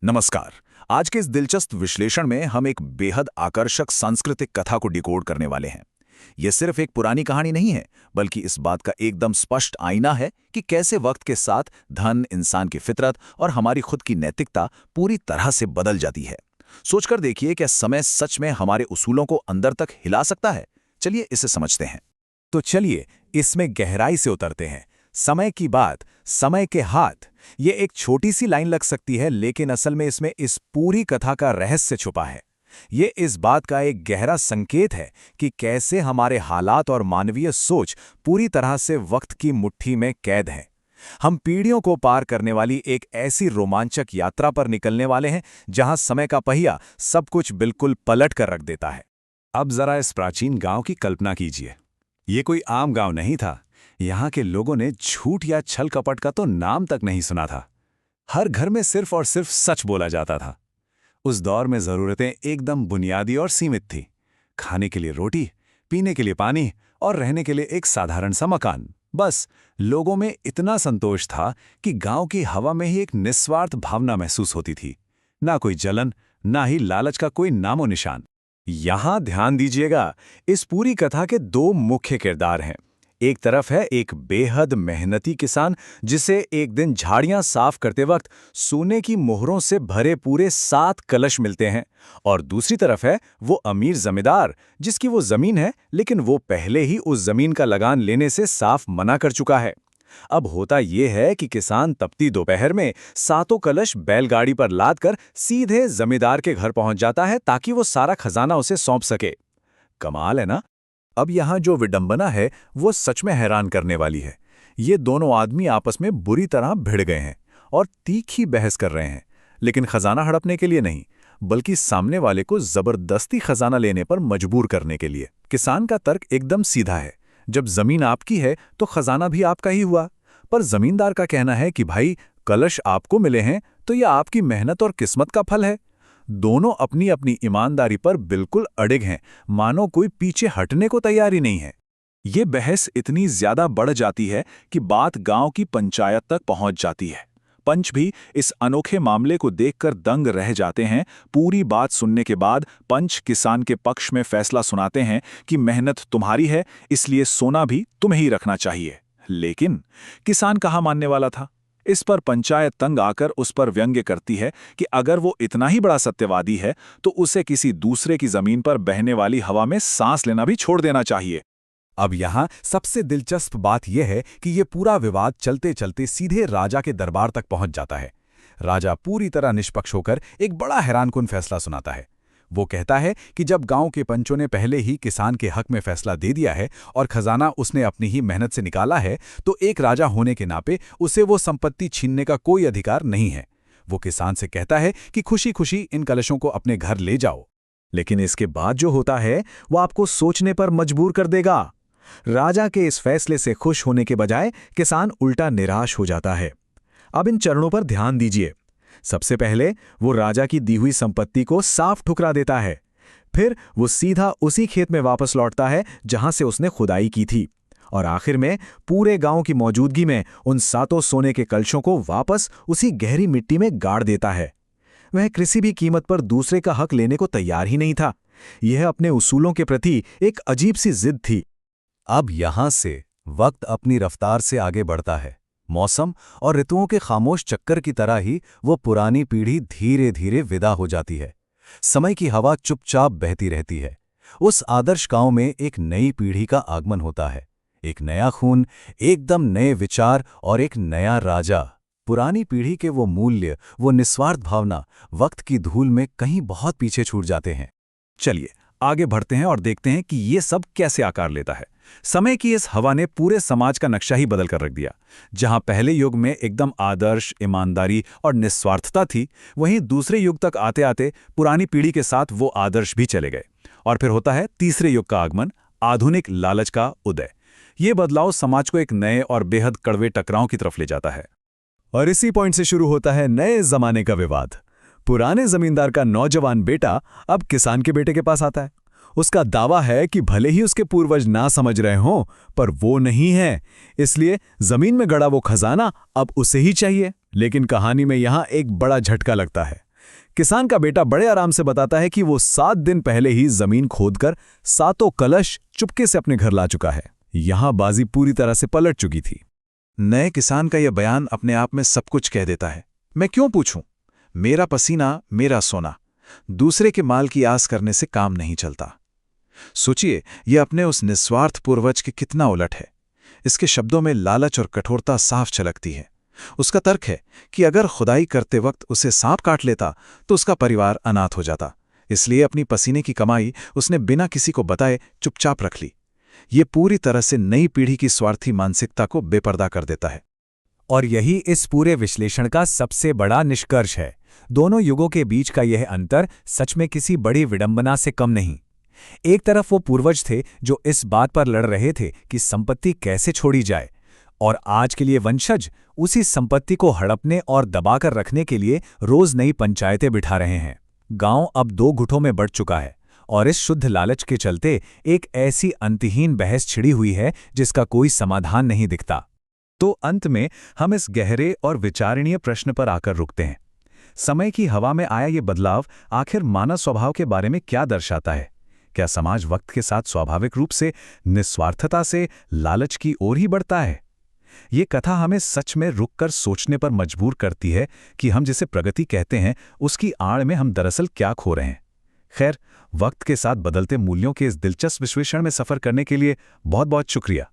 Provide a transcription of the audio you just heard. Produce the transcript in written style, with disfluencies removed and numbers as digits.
नमस्कार। आज के इस दिलचस्प विश्लेषण में हम एक बेहद आकर्षक सांस्कृतिक कथा को डिकोड करने वाले हैं। यह सिर्फ एक पुरानी कहानी नहीं है, बल्कि इस बात का एकदम स्पष्ट आईना है कि कैसे वक्त के साथ धन, इंसान की फितरत और हमारी खुद की नैतिकता पूरी तरह से बदल जाती है। सोचकर देखिए, क्या समय सच में हमारे उसूलों को अंदर तक हिला सकता है? चलिए इसे समझते हैं। तो चलिए इसमें गहराई से उतरते हैं। समय की बात, समय के हाथ। ये एक छोटी सी लाइन लग सकती है, लेकिन असल में इसमें इस पूरी कथा का रहस्य छुपा है। ये इस बात का एक गहरा संकेत है कि कैसे हमारे हालात और मानवीय सोच पूरी तरह से वक्त की मुट्ठी में कैद हैं। हम पीढ़ियों को पार करने वाली एक ऐसी रोमांचक यात्रा पर निकलने वाले हैं, जहां समय का पहिया सब कुछ बिल्कुल पलट कर रख देता है। अब जरा इस प्राचीन गांव की कल्पना कीजिए। ये कोई आम गांव नहीं था। यहाँ के लोगों ने झूठ या छल कपट का तो नाम तक नहीं सुना था। हर घर में सिर्फ और सिर्फ सच बोला जाता था। उस दौर में जरूरतें एकदम बुनियादी और सीमित थी। खाने के लिए रोटी, पीने के लिए पानी और रहने के लिए एक साधारण सा मकान। बस लोगों में इतना संतोष था कि गांव की हवा में ही एक निस्वार्थ भावना महसूस होती थी। ना कोई जलन, ना ही लालच का कोई नामो निशान। यहां ध्यान दीजिएगा, इस पूरी कथा के दो मुख्य किरदार हैं। एक तरफ है एक बेहद मेहनती किसान, जिसे एक दिन झाड़ियां साफ करते वक्त सोने की मोहरों से भरे पूरे 7 कलश मिलते हैं। और दूसरी तरफ है वो अमीर जमींदार, जिसकी वो जमीन है, लेकिन वो पहले ही उस जमीन का लगान लेने से साफ मना कर चुका है। अब होता यह है कि किसान तपती दोपहर में 7 कलश बैलगाड़ी पर लादकर सीधे जमींदार के घर पहुंच जाता है, ताकि वो सारा खजाना उसे सौंप सके। कमाल है ना? अब यहाँ जो विडंबना है वो सच में हैरान करने वाली है। ये दोनों आदमी आपस में बुरी तरह भिड़ गए हैं और तीखी बहस कर रहे हैं, लेकिन खजाना हड़पने के लिए नहीं, बल्कि सामने वाले को जबरदस्ती खजाना लेने पर मजबूर करने के लिए। किसान का तर्क एकदम सीधा है, जब जमीन आपकी है तो खजाना भी आपका ही हुआ। पर जमींदार का कहना है कि भाई, कलश आपको मिले हैं तो यह आपकी मेहनत और किस्मत का फल है। दोनों अपनी अपनी ईमानदारी पर बिल्कुल अड़िग हैं, मानो कोई पीछे हटने को तैयार ही नहीं है। ये बहस इतनी ज्यादा बढ़ जाती है कि बात गांव की पंचायत तक पहुंच जाती है। पंच भी इस अनोखे मामले को देखकर दंग रह जाते हैं। पूरी बात सुनने के बाद पंच किसान के पक्ष में फैसला सुनाते हैं कि मेहनत तुम्हारी है, इसलिए सोना भी तुम्हें ही रखना चाहिए। लेकिन किसान कहाँ मानने वाला था? इस पर पंचायत तंग आकर उस पर व्यंग्य करती है कि अगर वो इतना ही बड़ा सत्यवादी है तो उसे किसी दूसरे की जमीन पर बहने वाली हवा में सांस लेना भी छोड़ देना चाहिए। अब यहाँ सबसे दिलचस्प बात यह है कि ये पूरा विवाद चलते चलते सीधे राजा के दरबार तक पहुंच जाता है। राजा पूरी तरह निष्पक्ष होकर एक बड़ा हैरानकुन फैसला सुनाता है। वो कहता है कि जब गांव के पंचों ने पहले ही किसान के हक में फैसला दे दिया है और खजाना उसने अपनी ही मेहनत से निकाला है, तो एक राजा होने के नाते उसे वो संपत्ति छीनने का कोई अधिकार नहीं है। वो किसान से कहता है कि खुशी खुशी इन कलशों को अपने घर ले जाओ। लेकिन इसके बाद जो होता है वो आपको सोचने पर मजबूर कर देगा। राजा के इस फैसले से खुश होने के बजाय किसान उल्टा निराश हो जाता है। अब इन चरणों पर ध्यान दीजिए। सबसे पहले वो राजा की दी हुई संपत्ति को साफ ठुकरा देता है। फिर वो सीधा उसी खेत में वापस लौटता है जहां से उसने खुदाई की थी। और आखिर में पूरे गांव की मौजूदगी में उन 7 सोने के कलशों को वापस उसी गहरी मिट्टी में गाड़ देता है। वह किसी भी कीमत पर दूसरे का हक लेने को तैयार ही नहीं था। यह अपने उसूलों के प्रति एक अजीब सी जिद थी। अब यहां से वक्त अपनी रफ्तार से आगे बढ़ता है। मौसम और ऋतुओं के खामोश चक्कर की तरह ही वो पुरानी पीढ़ी धीरे धीरे विदा हो जाती है। समय की हवा चुपचाप बहती रहती है। उस आदर्श गांव में एक नई पीढ़ी का आगमन होता है। एक नया खून, एकदम नए विचार और एक नया राजा। पुरानी पीढ़ी के वो मूल्य, वो निस्वार्थ भावना वक्त की धूल में कहीं बहुत पीछे छूट जाते हैं। चलिए आगे बढ़ते हैं और देखते हैं कि ये सब कैसे आकार लेता है। समय की इस हवा ने पूरे समाज का नक्शा ही बदल कर रख दिया। जहां पहले युग में एकदम आदर्श, ईमानदारी और निस्वार्थता थी, वहीं दूसरे युग तक आते आते पुरानी पीढ़ी के साथ वो आदर्श भी चले गए। और फिर होता है तीसरे युग का आगमन, आधुनिक लालच का उदय। ये बदलाव समाज को एक नए और बेहद कड़वे टकराव की तरफ ले जाता है। और इसी पॉइंट से शुरू होता है नए जमाने का विवाद। पुराने जमींदार का नौजवान बेटा अब किसान के बेटे के पास आता है। उसका दावा है कि भले ही उसके पूर्वज ना समझ रहे हों, पर वो नहीं है, इसलिए जमीन में गड़ा वो खजाना अब उसे ही चाहिए। लेकिन कहानी में यहां एक बड़ा झटका लगता है। किसान का बेटा बड़े आराम से बताता है कि वो 7 दिन पहले ही जमीन खोदकर 7 कलश चुपके से अपने घर ला चुका है। यहां बाजी पूरी तरह से पलट चुकी थी। नए किसान का यह बयान अपने आप में सब कुछ कह देता है। मैं क्यों पूछूं? मेरा पसीना, मेरा सोना। दूसरे के माल की आस करने से काम नहीं चलता। सोचिए, यह अपने उस निस्वार्थ पूर्वज के कितना उलट है। इसके शब्दों में लालच और कठोरता साफ झलकती है। उसका तर्क है कि अगर खुदाई करते वक्त उसे सांप काट लेता तो उसका परिवार अनाथ हो जाता, इसलिए अपनी पसीने की कमाई उसने बिना किसी को बताए चुपचाप रख ली। ये पूरी तरह से नई पीढ़ी की स्वार्थी मानसिकता को बेपर्दा कर देता है। और यही इस पूरे विश्लेषण का सबसे बड़ा निष्कर्ष है। दोनों युगों के बीच का यह अंतर सच में किसी बड़ी विडंबना से कम नहीं। एक तरफ वो पूर्वज थे जो इस बात पर लड़ रहे थे कि संपत्ति कैसे छोड़ी जाए, और आज के लिए वंशज उसी संपत्ति को हड़पने और दबाकर रखने के लिए रोज नई पंचायतें बिठा रहे हैं। गांव अब 2 गुटों में बढ़ चुका है और इस शुद्ध लालच के चलते एक ऐसी अंतहीन बहस छिड़ी हुई है जिसका कोई समाधान नहीं दिखता। तो अंत में हम इस गहरे और विचारणीय प्रश्न पर आकर रुकते हैं। समय की हवा में आया ये बदलाव आखिर मानव स्वभाव के बारे में क्या दर्शाता है? क्या समाज वक्त के साथ स्वाभाविक रूप से निस्वार्थता से लालच की ओर ही बढ़ता है? ये कथा हमें सच में रुककर सोचने पर मजबूर करती है कि हम जिसे प्रगति कहते हैं उसकी आड़ में हम दरअसल क्या खो रहे हैं। खैर, वक्त के साथ बदलते मूल्यों के इस दिलचस्प विश्लेषण में सफर करने के लिए बहुत बहुत शुक्रिया।